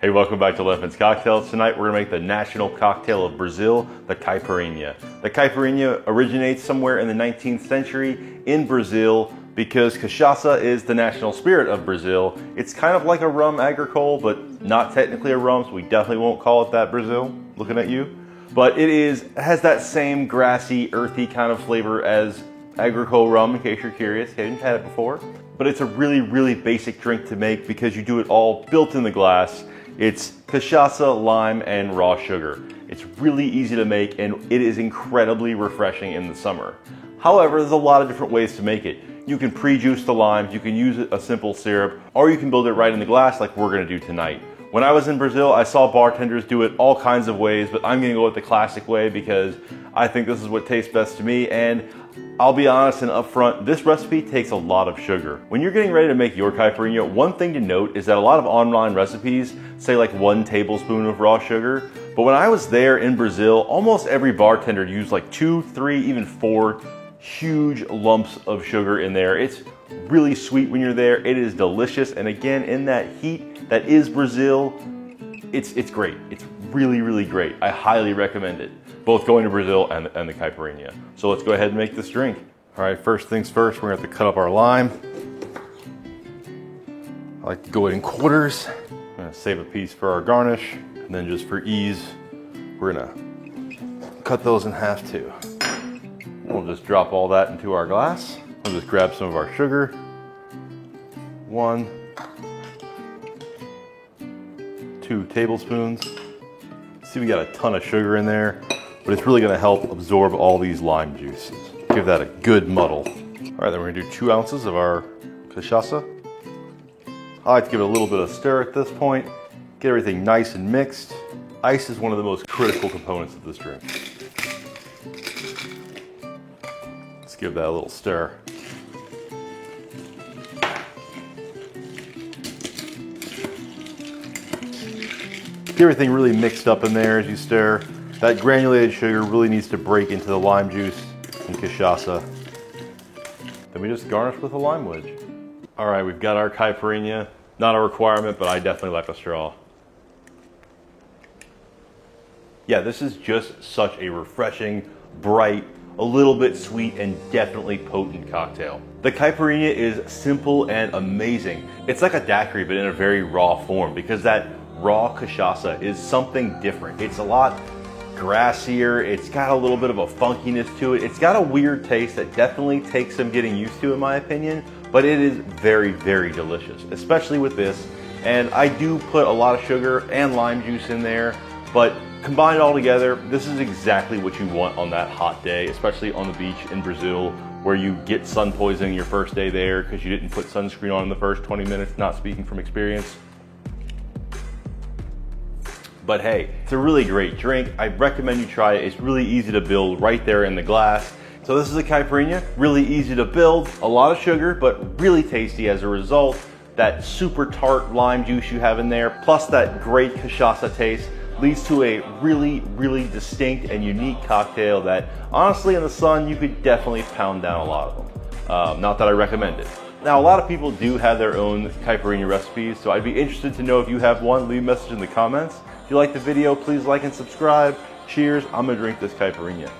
Hey, welcome back to Leffman's Cocktails. Tonight we're gonna make the national cocktail of Brazil, the caipirinha. The caipirinha originates somewhere in the 19th century in Brazil because cachaça is the national spirit of Brazil. It's kind of like a rum agricole, but not technically a rum, so we definitely won't call it that, Brazil, looking at you. But it has that same grassy, earthy kind of flavor as agricole rum, in case you're curious. Haven't had it before. But it's a really, really basic drink to make because you do it all built in the glass. It's cachaça, lime, and raw sugar. It's really easy to make and it is incredibly refreshing in the summer. However, there's a lot of different ways to make it. You can pre-juice the limes, you can use a simple syrup, or you can build it right in the glass like we're gonna do tonight. When I was in Brazil, I saw bartenders do it all kinds of ways, but I'm gonna go with the classic way because I think this is what tastes best to me, and I'll be honest and upfront, this recipe takes a lot of sugar. When you're getting ready to make your caipirinha, one thing to note is that a lot of online recipes say like 1 tablespoon of raw sugar, but when I was there in Brazil, almost every bartender used like 2, 3, even 4 huge lumps of sugar in there. It's really sweet when you're there. It is delicious, and again, in that heat that is Brazil, it's great. It's really, really great. I highly recommend it, both going to Brazil and the caipirinha. So let's go ahead and make this drink. All right, first things first, we're gonna have to cut up our lime. I like to go in quarters. I'm gonna save a piece for our garnish, and then just for ease, we're gonna cut those in half too. We'll just drop all that into our glass. We'll just grab some of our sugar. 1, 2 tablespoons. See, we got a ton of sugar in there, but it's really gonna help absorb all these lime juices. Give that a good muddle. All right, then we're gonna do 2 ounces of our cachaça. I like to give it a little bit of stir at this point, get everything nice and mixed. Ice is one of the most critical components of this drink. Let's give that a little stir. Get everything really mixed up in there as you stir. That granulated sugar really needs to break into the lime juice and cachaça. Then we just garnish with a lime wedge. All right, we've got our caipirinha. Not a requirement, but I definitely like a straw. Yeah, this is just such a refreshing, bright, a little bit sweet, and definitely potent cocktail. The caipirinha is simple and amazing. It's like a daiquiri, but in a very raw form, because that raw cachaça is something different. It's a lot grassier. It's got a little bit of a funkiness to it. It's got a weird taste that definitely takes some getting used to, in my opinion, but it is very, very delicious, especially with this. And I do put a lot of sugar and lime juice in there, but combined all together, this is exactly what you want on that hot day, especially on the beach in Brazil, where you get sun poisoning your first day there because you didn't put sunscreen on in the first 20 minutes, not speaking from experience. But hey, it's a really great drink. I recommend you try it. It's really easy to build right there in the glass. So this is a caipirinha, really easy to build, a lot of sugar, but really tasty as a result. That super tart lime juice you have in there, plus that great cachaça taste, leads to a really, really distinct and unique cocktail that honestly in the sun, you could definitely pound down a lot of them. Not that I recommend it. Now, a lot of people do have their own caipirinha recipes, so I'd be interested to know if you have one. Leave a message in the comments. If you like the video, please like and subscribe. Cheers, I'm gonna drink this caipirinha.